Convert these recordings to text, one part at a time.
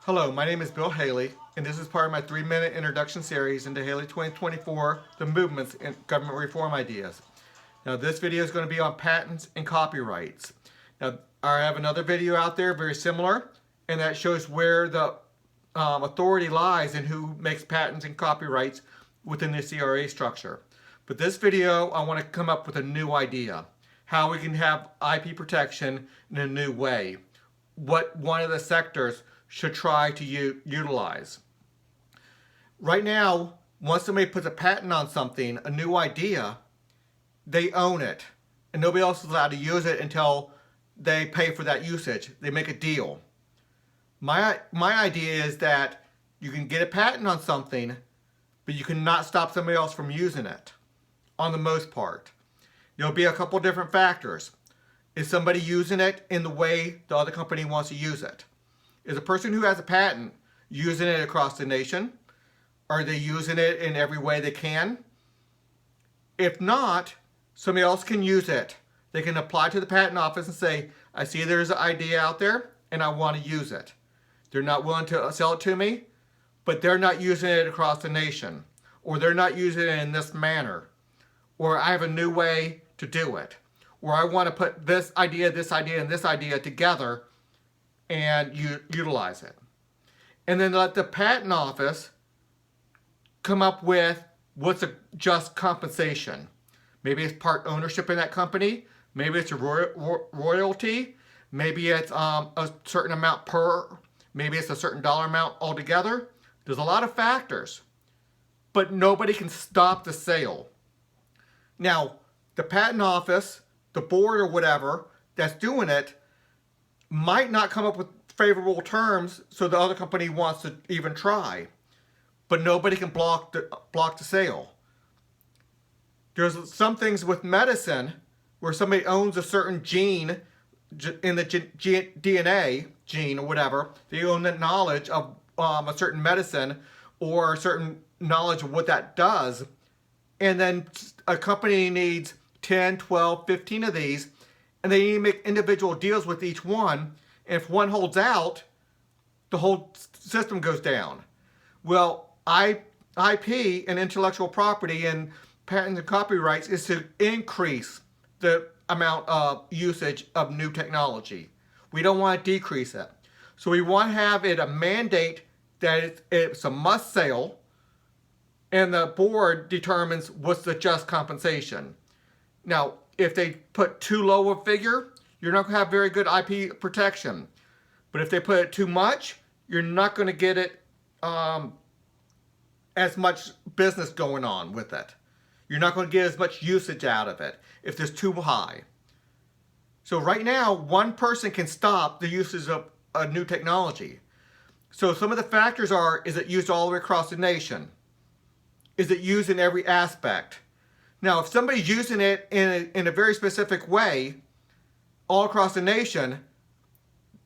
Hello, my name is Bill Haley, and this is part of my 3-minute introduction series into Haley 2024, the movements in government reform ideas. Now, this video is going to be on patents and copyrights. Now, I have another video out there very similar, and that shows where the authority lies and who makes patents and copyrights within the CRA structure. But this video, I want to come up with a new idea, how we can have IP protection in a new way. What one of the sectors should try to utilize. Right now, once somebody puts a patent on something, a new idea, they own it. And nobody else is allowed to use it until they pay for that usage. They make a deal. My idea is that you can get a patent on something, but you cannot stop somebody else from using it, on the most part. There'll be a couple different factors. Is somebody using it in the way the other company wants to use it? Is a person who has a patent using it across the nation? Are they using it in every way they can? If not, somebody else can use it. They can apply to the patent office and say, I see there's an idea out there and I want to use it. They're not willing to sell it to me, but they're not using it across the nation. Or they're not using it in this manner. Or I have a new way to do it. Or I want to put this idea, and this idea together and utilize it. And then let the patent office come up with what's a just compensation. Maybe it's part ownership in that company. Maybe it's a royalty. Maybe it's a certain amount per. Maybe it's a certain dollar amount altogether. There's a lot of factors. But nobody can stop the sale. Now, the patent office, the board or whatever that's doing it, might not come up with favorable terms so the other company wants to even try. But nobody can block the sale. There's some things with medicine where somebody owns a certain gene in the DNA gene or whatever. They own the knowledge of a certain medicine or a certain knowledge of what that does. And then a company needs 10, 12, 15 of these, and they need to make individual deals with each one. And if one holds out, the whole system goes down. Well, IP and intellectual property and patents and copyrights is to increase the amount of usage of new technology. We don't want to decrease it. So we want to have it a mandate that it's a must sale, and the board determines what's the just compensation. Now, if they put too low a figure, you're not going to have very good IP protection. But if they put it too much, you're not going to get it as much business going on with it. You're not going to get as much usage out of it if it's too high. So right now, one person can stop the usage of a new technology. So some of the factors are, is it used all the way across the nation? Is it used in every aspect? Now, if somebody's using it in a very specific way all across the nation,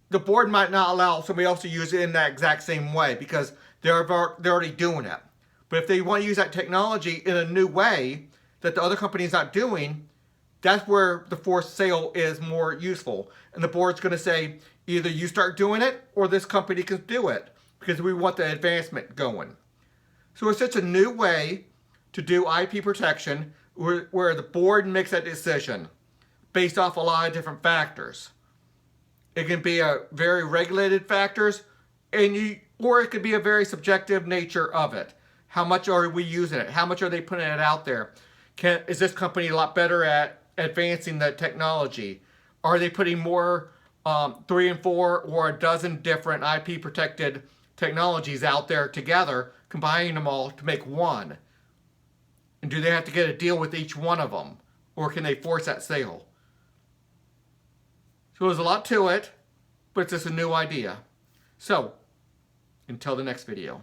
the board might not allow somebody else to use it in that exact same way because they're already doing it. But if they want to use that technology in a new way that the other company is not doing, that's where the forced sale is more useful. And the board's going to say, either you start doing it or this company can do it because we want the advancement going. So it's just a new way to do IP protection where the board makes that decision based off a lot of different factors. It can be a very regulated factors, or it could be a very subjective nature of it. How much are we using it? How much are they putting it out there? Is this company a lot better at advancing the technology? Are they putting more 3 and 4 or a dozen different IP protected technologies out there together, combining them all to make one? And do they have to get a deal with each one of them? Or can they force that sale? So there's a lot to it, but it's just a new idea. So, until the next video.